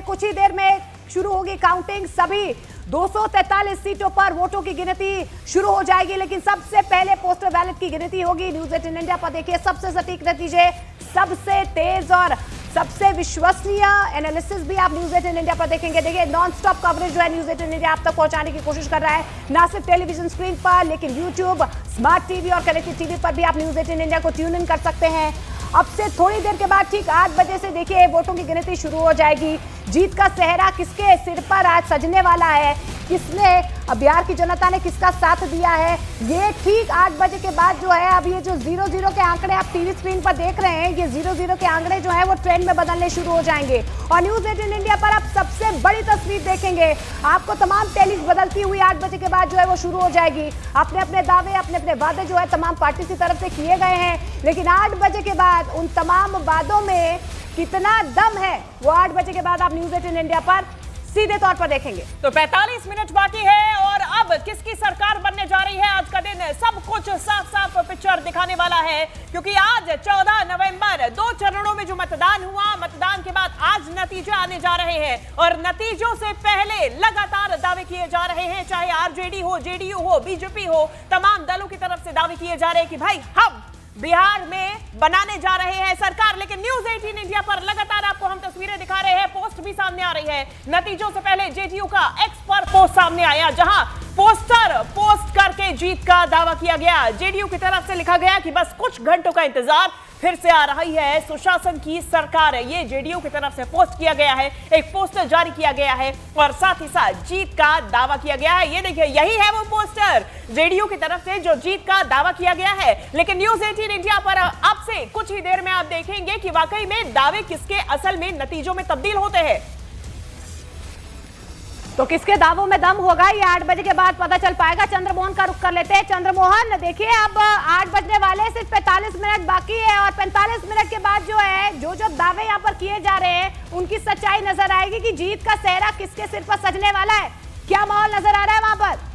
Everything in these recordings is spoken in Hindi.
कुछ ही देर में शुरू होगी काउंटिंग। सभी 243 सीटों पर वोटों की गिनती शुरू हो जाएगी, लेकिन सबसे पहले पोस्टल बैलेट की गिनती होगी। न्यूज़ 18 इंडिया पर देखिए सबसे सटीक नतीजे, सबसे तेज और सबसे विश्वसनीय एनालिसिस भी आप न्यूज़ 18 इंडिया पर देखेंगे। देखिए नॉन स्टॉप कवरेज जो है न्यूज़ 18 इंडिया आप तक पहुंचाने की कोशिश कर रहा है, ना सिर्फ टेलीविजन स्क्रीन पर लेकिन यूट्यूब, स्मार्ट टीवी और कनेक्टेड टीवी पर भी आप न्यूज़ 18 इंडिया को ट्यून इन कर सकते हैं। अब से थोड़ी देर के बाद ठीक 8 बजे से देखिए वोटों की गिनती शुरू हो जाएगी। जीत का सेहरा किसके सिर पर आज सजने वाला है, किसने बिहार की जनता ने किसका साथ दिया है, ये ठीक 8 बजे के बाद जो है, अब ये जो 0-0 के आंकड़े आप टीवी स्क्रीन पर देख रहे हैं, ये 0-0 के आंकड़े जो है वो ट्रेंड में बदलने शुरू हो जाएंगे। और न्यूज़ 18 इंडिया पर आप सबसे बड़ी तस्वीर देखेंगे। आपको तमाम टेलीज बदलती हुई 8 बजे के बाद जो है वो शुरू हो जाएगी। अपने अपने दावे, अपने अपने वादे जो है तमाम पार्टी की तरफ से किए गए हैं, लेकिन 8 बजे के बाद उन तमाम वादों में कितना दम है वो 8 बजे के बाद आप न्यूज़ 18 इंडिया पर सीधे तौर पर देखेंगे। तो 45 मिनट बाकी है और अब किसकी सरकार बनने जा रही है। आज का दिन सब कुछ साफ साफ पिक्चर दिखाने वाला है, क्योंकि आज 14 नवंबर 2 चरणों में जो मतदान हुआ, मतदान के बाद आज नतीजे आने जा रहे हैं और नतीजों से पहले लगातार दावे किए जा रहे हैं, चाहे आरजेडी हो, जेडीयू हो, बीजेपी हो, तमाम दलों की तरफ से दावे किए जा रहे हैं कि भाई हम बिहार में बनाने जा रहे हैं सरकार। लेकिन न्यूज़ 18 इंडिया पर लगातार आपको हम तस्वीरें दिखा रहे हैं, पोस्ट भी सामने आ रही है। नतीजों से पहले जेडीयू का एक्स पर पोस्ट सामने आया, जहां पोस्टर पोस्ट करके जीत का दावा किया गया। जेडीयू की तरफ से लिखा गया कि बस कुछ घंटों का इंतजार, फिर से आ रही है सुशासन की सरकार। ये जेडीयू की तरफ से पोस्ट किया गया है, एक पोस्टर जारी किया गया है और साथ ही साथ जीत का दावा किया गया है। ये देखिए, यही है वो पोस्टर जेडीयू की तरफ से जो जीत का दावा किया गया है। लेकिन न्यूज़ 18 इंडिया पर अब से कुछ ही देर में आप देखेंगे कि वाकई में दावे किसके असल में नतीजों में तब्दील होते हैं। तो किसके दावों में दम होगा ये 8 बजे के बाद पता चल पाएगा। चंद्रमोहन का रुख कर लेते हैं। चंद्रमोहन, देखिए अब 8 बजने वाले, सिर्फ 45 मिनट बाकी है और 45 मिनट के बाद जो है जो दावे यहाँ पर किए जा रहे हैं उनकी सच्चाई नजर आएगी कि जीत का सेहरा किसके सिर पर सजने वाला है। क्या माहौल नजर आ रहा है वहां पर?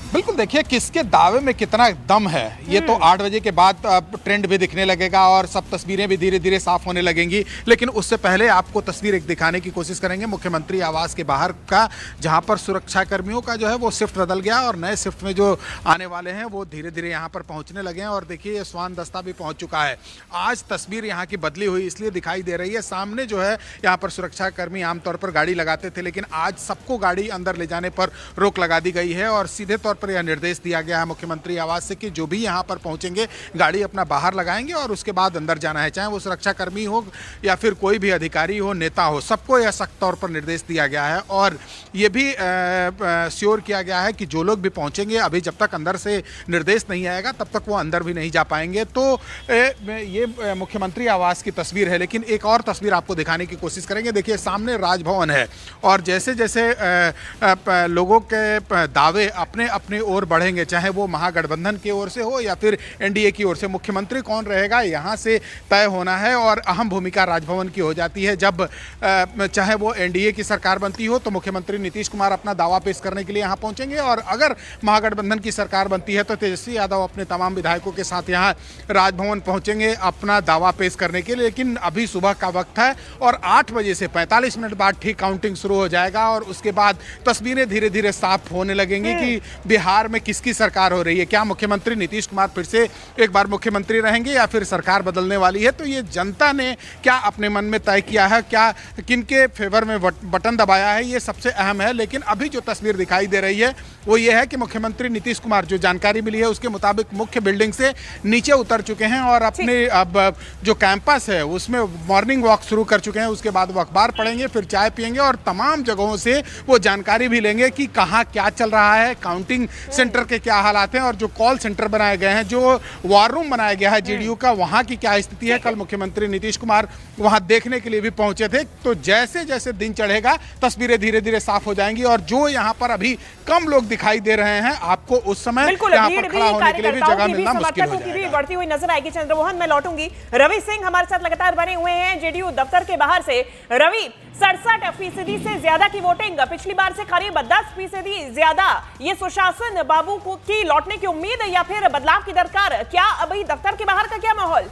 बिल्कुल, देखिए किसके दावे में कितना दम है ये तो 8 बजे के बाद ट्रेंड भी दिखने लगेगा और सब तस्वीरें भी धीरे धीरे साफ होने लगेंगी। लेकिन उससे पहले आपको तस्वीर एक दिखाने की कोशिश करेंगे मुख्यमंत्री आवास के बाहर का, जहां पर सुरक्षा कर्मियों का जो है वो शिफ्ट बदल गया और नए शिफ्ट में जो आने वाले हैं वो धीरे धीरे यहाँ पर पहुँचने लगे हैं। और देखिए ये स्वान दस्ता भी पहुँच चुका है। आज तस्वीर यहाँ की बदली हुई इसलिए दिखाई दे रही है, सामने जो है यहाँ पर सुरक्षा कर्मी आमतौर पर गाड़ी लगाते थे, लेकिन आज सबको गाड़ी अंदर ले जाने पर रोक लगा दी गई है और सीधे तौर पर यह निर्देश दिया गया है मुख्यमंत्री आवास से कि जो भी यहां पर पहुंचेंगे गाड़ी अपना बाहर लगाएंगे और उसके बाद अंदर जाना है, चाहे वो सुरक्षा कर्मी हो या फिर कोई भी अधिकारी हो, नेता हो, सबको यह सख्त तौर पर निर्देश दिया गया है। और ये भी श्योर किया गया है कि जो लोग भी पहुंचेंगे, अभी जब तक अंदर से निर्देश नहीं आएगा तब तक वो अंदर भी नहीं जा पाएंगे। तो ये मुख्यमंत्री आवास की तस्वीर है, लेकिन एक और तस्वीर आपको दिखाने की कोशिश करेंगे। देखिए सामने राजभवन है और जैसे जैसे लोगों के दावे अपने अपने ओर बढ़ेंगे, चाहे वो महागठबंधन की ओर से हो या फिर एनडीए की ओर से, मुख्यमंत्री कौन रहेगा यहां से तय होना है। और अहम भूमिका राजभवन की हो जाती है। जब चाहे वो एनडीए की सरकार बनती हो तो मुख्यमंत्री नीतीश कुमार अपना दावा पेश करने के लिए यहां पहुंचेंगे और अगर महागठबंधन की सरकार बनती है तो तेजस्वी यादव अपने तमाम विधायकों के साथ यहां राजभवन पहुंचेंगे अपना दावा पेश करने के लिए। लेकिन अभी सुबह का वक्त है और 8 बजे से 45 मिनट बाद ठीक काउंटिंग शुरू हो जाएगा और उसके बाद तस्वीरें धीरे धीरे साफ होने लगेंगी कि बिहार में किसकी सरकार हो रही है। क्या मुख्यमंत्री नीतीश कुमार फिर से एक बार मुख्यमंत्री रहेंगे या फिर सरकार बदलने वाली है। तो ये जनता ने क्या अपने मन में तय किया है, क्या किनके फेवर में बटन दबाया है, ये सबसे अहम है। लेकिन अभी जो तस्वीर दिखाई दे रही है वो ये है कि मुख्यमंत्री नीतीश कुमार, जो जानकारी मिली है उसके मुताबिक, मुख्य बिल्डिंग से नीचे उतर चुके हैं और अपने अब जो कैंपस है उसमें मॉर्निंग वॉक शुरू कर चुके हैं। उसके बाद वो अखबार पढ़ेंगे, फिर चाय पियेंगे और तमाम जगहों से वो जानकारी भी लेंगे कि कहाँ क्या चल रहा है, काउंटिंग सेंटर के क्या हालात हैं और जो कॉल सेंटर बनाए गए हैं, जो वार रूम बनाया गया है जेडीयू का, वहां की क्या स्थिति है। कल मुख्यमंत्री नीतीश कुमार वहां देखने के लिए भी पहुंचे थे। तो जैसे जैसे दिन चढ़ेगा तस्वीरें धीरे धीरे साफ हो जाएंगी और जो यहां पर अभी कम लोग दिखाई दे रहे हैं, आपको उस समय यहां पर खड़ा होने के लिए भी जगह मिलना मुश्किल हो जाएगा। बढ़ती हुई नजर आएगी। चंद्रमोहन, मैं लौटूंगी। रवि सिंह हमारे साथ लगातार बने हुए हैं जेडीयू दफ्तर के बाहर से। रवि, 67% से ज्यादा की वोटिंग, पिछली बार से करीब 10% ज्यादा, ये सुशासन बाबू को की लौटने की उम्मीद है या फिर बदलाव की दरकार? क्या अभी दफ्तर के बाहर का क्या माहौल?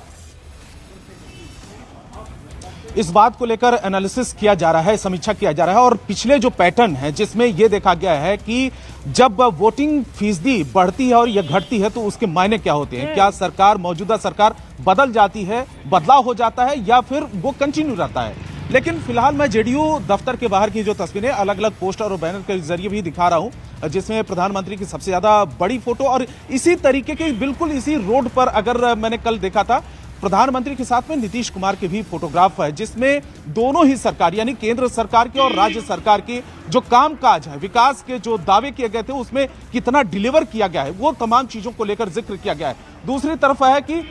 इस बात को लेकर एनालिसिस किया जा रहा है, समीक्षा किया जा रहा है। और पिछले जो पैटर्न है जिसमें यह देखा गया है कि जब वोटिंग फीसदी बढ़ती है और यह घटती है तो उसके मायने क्या होते हैं, क्या सरकार, मौजूदा सरकार बदल जाती है, बदलाव हो जाता है या फिर वो कंटिन्यू रहता है। लेकिन फिलहाल मैं जेडीयू दफ्तर के बाहर की जो तस्वीरें अलग अलग पोस्टर और बैनर के जरिए भी दिखा रहा हूं, जिसमें प्रधानमंत्री की सबसे ज्यादा बड़ी फोटो और इसी तरीके के बिल्कुल इसी रोड पर अगर मैंने कल देखा था प्रधानमंत्री के साथ में नीतीश कुमार के भी फोटोग्राफ है, जिसमें दोनों ही सरकार यानी केंद्र सरकार की और राज्य सरकार की जो कामकाज है, विकास के जो दावे किए गए थे उसमें कितना डिलीवर किया गया है, वो तमाम चीजों को लेकर जिक्र किया गया है। दूसरी तरफ है कि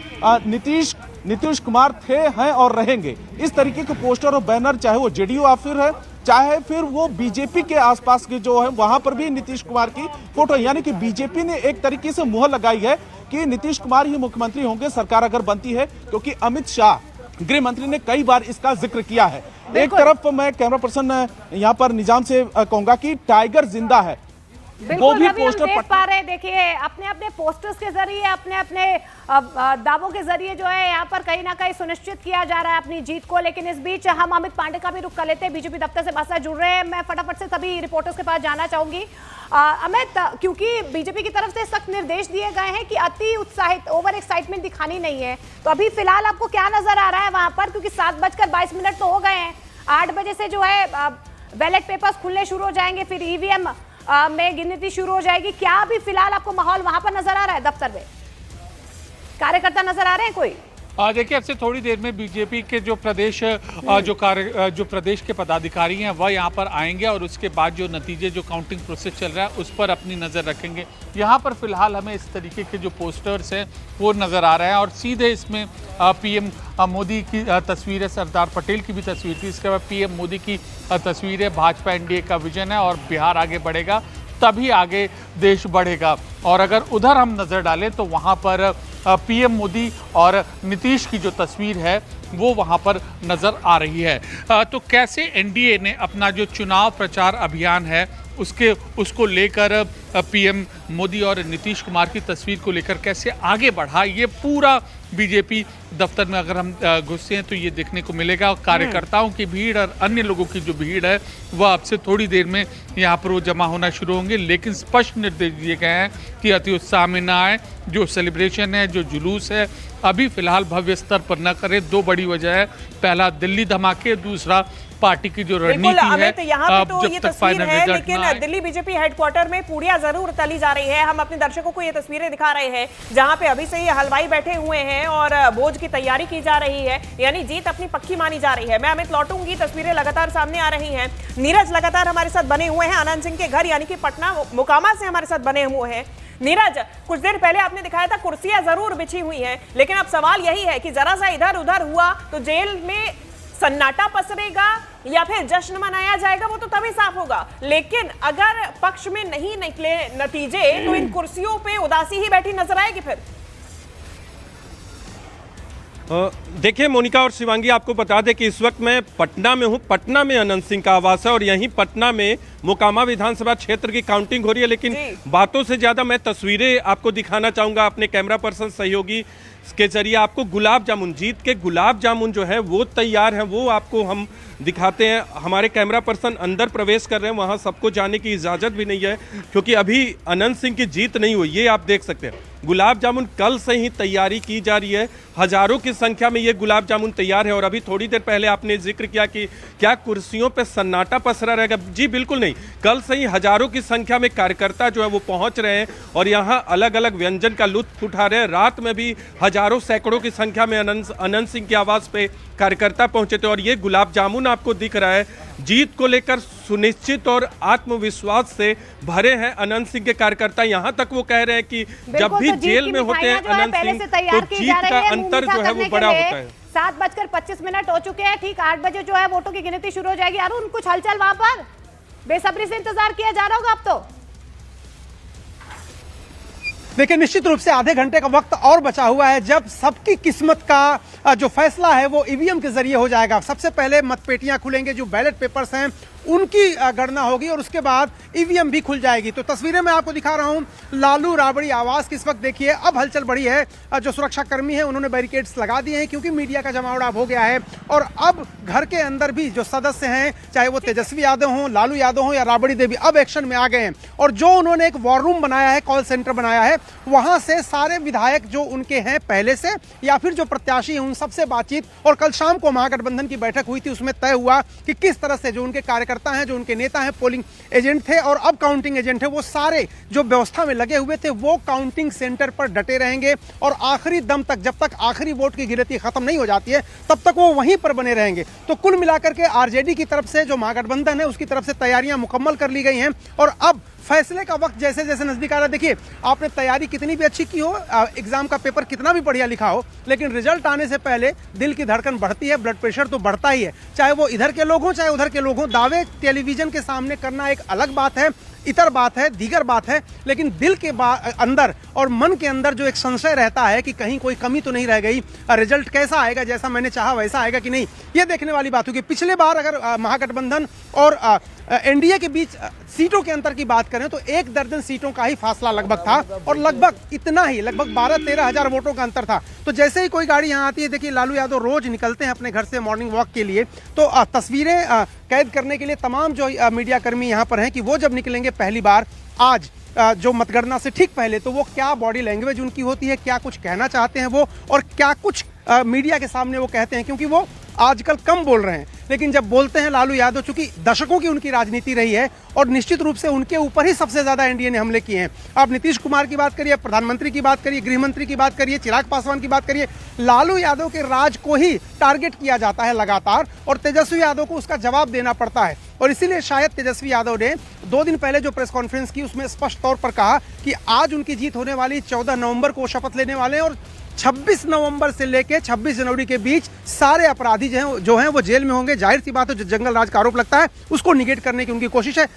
नीतीश कुमार थे, हैं और रहेंगे, इस तरीके के पोस्टर और बैनर चाहे वो जेडीयू ऑफिस है चाहे फिर वो बीजेपी के आसपास के जो है वहां पर भी नीतीश कुमार की फोटो, यानी कि बीजेपी ने एक तरीके से मुहर लगाई है कि नीतीश कुमार ही मुख्यमंत्री होंगे सरकार अगर बनती है, क्योंकि अमित शाह गृह मंत्री ने कई बार इसका जिक्र किया है। एक तरफ मैं कैमरा पर्सन यहां पर निजाम से कहूंगा कि टाइगर जिंदा है, वो भी पोस्टर देख पा रहे हैं। देखिए अपने अपने पोस्टर्स के जरिए, अपने अपने दावों के जरिए जो है यहाँ पर कहीं ना कहीं सुनिश्चित किया जा रहा है अपनी जीत को। लेकिन इस बीच हम अमित पांडे का भी रुख कर लेते हैं, बीजेपी दफ्तर से बादशाह जुड़ रहे हैं। मैं फटाफट से सभी रिपोर्टर्स के पास जाना चाहूंगी। अमित, क्योंकि बीजेपी की तरफ से सख्त निर्देश दिए गए हैं कि अति उत्साहित, ओवर एक्साइटमेंट दिखानी नहीं है, तो अभी फिलहाल आपको क्या नजर आ रहा है वहां पर? क्योंकि 7:22 तो हो गए हैं, 8 बजे से जो है बैलेट पेपर्स खुलने शुरू हो जाएंगे, फिर ईवीएम में गिनती शुरू हो जाएगी। क्या अभी फिलहाल आपको माहौल वहां पर नजर आ रहा है? दफ्तर में कार्यकर्ता नजर आ रहे हैं कोई? देखिए अब से थोड़ी देर में बीजेपी के जो प्रदेश जो प्रदेश के पदाधिकारी हैं वह यहाँ पर आएंगे और उसके बाद जो नतीजे, जो काउंटिंग प्रोसेस चल रहा है उस पर अपनी नज़र रखेंगे। यहाँ पर फिलहाल हमें इस तरीके के जो पोस्टर्स हैं वो नज़र आ रहे हैं और सीधे इसमें पीएम मोदी की तस्वीर है, सरदार पटेल की भी तस्वीर थी, इसके बाद पीएम मोदी की तस्वीर है। भाजपा एनडीए का विजन है और बिहार आगे बढ़ेगा तभी आगे देश बढ़ेगा। और अगर उधर हम नज़र डालें तो वहाँ पर पीएम मोदी और नीतीश की जो तस्वीर है वो वहाँ पर नज़र आ रही है। तो कैसे एनडीए ने अपना जो चुनाव प्रचार अभियान है उसको लेकर पीएम मोदी और नीतीश कुमार की तस्वीर को लेकर कैसे आगे बढ़ा, ये पूरा बीजेपी दफ्तर में अगर हम घुसते हैं तो ये देखने को मिलेगा। और कार्यकर्ताओं की भीड़ और अन्य लोगों की जो भीड़ है वह अब से थोड़ी देर में यहाँ पर वो जमा होना शुरू होंगे। लेकिन स्पष्ट निर्देश दिए गए हैं कि अति उत्साह में ना आए, जो सेलिब्रेशन है, जो जुलूस है, अभी फिलहाल भव्य स्तर पर न करें। दो बड़ी वजह है, पहला दिल्ली धमाके, दूसरा पार्टी की जो रणनीति है। यहाँ पे तो ये तस्वीर है, लेकिन दिल्ली बीजेपी हेडक्वार्टर में पूड़ियां जरूर तली जा रही है। हम अपने दर्शकों को ये तस्वीरें दिखा रहे हैं जहां पे अभी से ही हलवाई बैठे हुए हैं और भोज की तैयारी की जा रही है, यानी जीत अपनी पक्की मानी जा रही है। मैं अमित लौटूंगी, तस्वीरें लगातार सामने आ रही हैं। नीरज लगातार हमारे साथ बने हुए हैं आनंद सिंह के घर यानी कि पटना मोकामा से हमारे साथ बने हुए हैं। नीरज, कुछ देर पहले आपने दिखाया था कुर्सियां जरूर बिछी हुई हैं, लेकिन अब सवाल यही है कि जरा सा इधर उधर हुआ तो जेल में सन्नाटा पसरेगा या फिर जश्न मनाया जाएगा, वो तो तभी साफ होगा। लेकिन अगर पक्ष में नहीं निकले नतीजे तो इन कुर्सियों पे उदासी ही बैठी नजर आएगी फिर। देखिए मोनिका और शिवांगी, आपको बता दें कि इस वक्त मैं पटना में हूं। पटना में अनंत सिंह का आवास है और यहीं पटना में मोकामा विधानसभा क्षेत्र की काउंटिंग हो रही है। लेकिन बातों से ज्यादा मैं तस्वीरें आपको दिखाना चाहूंगा अपने कैमरा पर्सन सहयोगी के जरिए। आपको गुलाब जामुन, जीत के गुलाब जामुन जो है वो तैयार है, वो आपको हम दिखाते हैं। हमारे कैमरा पर्सन अंदर प्रवेश कर रहे हैं, वहां सबको जाने की इजाजत भी नहीं है क्योंकि अभी अनंत सिंह की जीत नहीं हुई। ये आप देख सकते हैं गुलाब जामुन कल से ही तैयारी की जा रही है, हजारों की संख्या में ये गुलाब जामुन तैयार है। और अभी थोड़ी देर पहले आपने जिक्र किया कि क्या कुर्सियों पे सन्नाटा पसरा रहेगा, जी बिल्कुल नहीं। कल से ही हजारों की संख्या में कार्यकर्ता जो है वो पहुंच रहे हैं और यहाँ अलग अलग व्यंजन का लुत्फ उठा रहे हैं। रात में भी हजारों सैकड़ों की संख्या में अनंत सिंह के आवास पे कार्यकर्ता पहुंचे थे। और ये गुलाब जामुन आपको दिख रहा है, जीत को लेकर सुनिश्चित और आत्मविश्वास से भरे हैं अनंत सिंह के कार्यकर्ता। यहाँ तक वो कह रहे हैं कि जब भी जेल में होते हैं अनंत सिंह तो जीत का अंतर जो है वो बड़ा होता है। 7:25 हो चुके हैं, ठीक 8 बजे जो है वोटों की गिनती शुरू हो जाएगी। अरुण, कुछ हलचल वहां पर? बेसब्री से इंतजार किया जा रहा होगा अब तो। देखिए निश्चित रूप से आधे घंटे का वक्त और बचा हुआ है जब सबकी किस्मत का जो फैसला है वो ईवीएम के जरिए हो जाएगा। सबसे पहले मतपेटियां खुलेंगे, जो बैलेट पेपर्स हैं उनकी गणना होगी और उसके बाद ईवीएम भी खुल जाएगी। तो तस्वीरें मैं आपको दिखा रहा हूं लालू राबड़ी आवास की। इस वक्त देखिए अब हलचल बढ़ी है, जो सुरक्षा कर्मी है उन्होंने बैरिकेड्स लगा दिए हैं क्योंकि मीडिया का जमावड़ा हो गया है। और अब घर के अंदर भी जो सदस्य हैं, चाहे वो तेजस्वी यादव हों, लालू यादव हों या राबड़ी देवी, अब एक्शन में आ गए हैं। और जो उन्होंने एक वॉर रूम बनाया है, कॉल सेंटर बनाया है, वहां से सारे विधायक जो उनके हैं पहले से या फिर जो प्रत्याशी हैं उन सबसे बातचीत। और कल शाम को महागठबंधन की बैठक हुई थी, उसमें तय हुआ कि किस तरह से जो उनके कार्यकर्ता हैं, जो उनके नेता हैं, पोलिंग एजेंट थे और अब काउंटिंग एजेंट है, वो सारे जो व्यवस्था में लगे हुए थे वो काउंटिंग सेंटर पर डटे रहेंगे और आखिरी दम तक, जब तक आखिरी वोट की गिनती खत्म नहीं हो जाती है तब तक वो वहीं पर बने रहेंगे। तो कुल मिलाकर के आरजेडी की तरफ से, जो महागठबंधन है, उसकी तरफ से तैयारियां मुकम्मल कर ली गई हैं और अब फैसले का वक्त जैसे जैसे नजदीक आ रहा है। देखिए, आपने तैयारी कितनी भी अच्छी की हो, एग्जाम का पेपर कितना भी बढ़िया लिखा हो, लेकिन रिजल्ट आने से पहले दिल की धड़कन बढ़ती है, ब्लड प्रेशर तो बढ़ता ही है। चाहे वो इधर के लोग हों चाहे उधर के लोग हों, दावे टेलीविजन के सामने करना एक अलग बात है, इतर बात है, दीगर बात है, लेकिन दिल के अंदर और मन के अंदर जो एक संशय रहता है कि कहीं कोई कमी तो नहीं रह गई, रिजल्ट कैसा आएगा, जैसा मैंने चाहा वैसा आएगा कि नहीं, ये देखने वाली बात होगी। पिछले बार अगर महागठबंधन और एनडीए के बीच सीटों के अंतर की बात करें तो 1 दर्जन सीटों का ही फासला लगभग था और लगभग इतना ही, लगभग 12-13 हजार वोटों का अंतर था। तो जैसे ही कोई गाड़ी यहाँ आती है, देखिए लालू यादव रोज निकलते हैं अपने घर से मॉर्निंग वॉक के लिए, तो तस्वीरें कैद करने के लिए तमाम जो मीडिया कर्मी यहाँ पर हैं कि वो जब निकलेंगे पहली बार आज जो मतगणना से ठीक पहले, तो वो क्या बॉडी लैंग्वेज उनकी होती है, क्या कुछ कहना चाहते हैं वो और क्या कुछ मीडिया के सामने वो कहते हैं, क्योंकि वो आजकल कम बोल रहे हैं, लेकिन जब बोलते हैं लालू यादव, चूंकि दशकों की उनकी राजनीति रही है और निश्चित रूप से उनके ऊपर ही सबसे ज्यादा एनडीए ने हमले किए हैं। आप नीतीश कुमार की बात करिए, प्रधानमंत्री की बात करिए, गृह मंत्री की बात करिए, चिराग पासवान की बात करिए, लालू यादव के राज को ही टारगेट किया जाता है लगातार और तेजस्वी यादव को उसका जवाब देना पड़ता है। और इसीलिए शायद तेजस्वी यादव ने 2 दिन पहले जो प्रेस कॉन्फ्रेंस की उसमें स्पष्ट तौर पर कहा कि आज उनकी जीत होने वाली, 14 नवंबर को शपथ लेने वाले हैं और 26 नवंबर से लेकर 26 जनवरी के बीच सारे अपराधी जो हैं वो जेल में होंगे। जाहिर सी बात है, जो जंगल राज का आरोप लगता है उसको निगेट करने की उनकी कोशिश है।